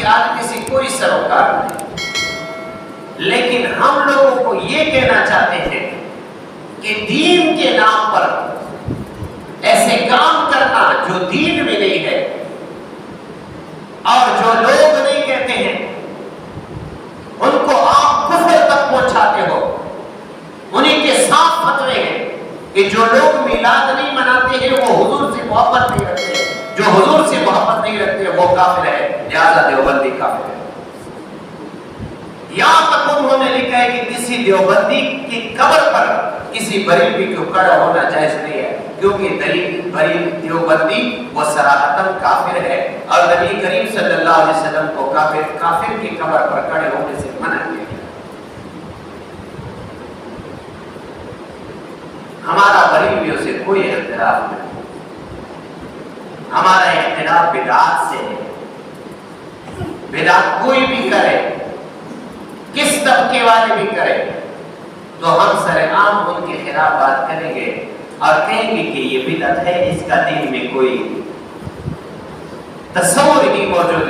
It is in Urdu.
کسی آدمی سے کوئی سروکار نہیں، لیکن ہم لوگوں کو یہ کہنا چاہتے ہیں کہ دین کے نام پر ایسے کام کرنا جو دین میں نہیں ہے اور جو لوگ نہیں کہتے ہیں ان کو آپ کفر تک پہنچاتے ہو. انہیں کے صاف فتوے ہیں کہ جو لوگ میلاد نہیں مناتے ہیں وہ حضور سے محبت نہیں رکھتے، جو حضور سے محبت نہیں رکھتے وہ کافر ہے، لہذا دیوبندی کافر ہے. یہاں تک انہوں نے لکھا ہے کہ کسی دیوبندی کی قبر پر کسی بریلوی کو کھڑا ہونا جائز نہیں ہے، کیونکہ بریل دیوبندی وہ صراحتاً کافر ہے اور نبی کریم صلی اللہ علیہ وسلم کو کافر کی قبر پر کھڑے ہونے سے منع کیا گیا. ہمارا بریلویوں سے کوئی اختلاف نہیں، ہمارا اختلاف بدعات سے ہے. بدعات کوئی بھی کرے، کس طبقے والے بھی کرے، تو ہم سرعام ان کے خلاف بات کریں گے اور کہیں گے کہ یہ بدعت ہے، اس کا دین میں کوئی تصور ہی موجود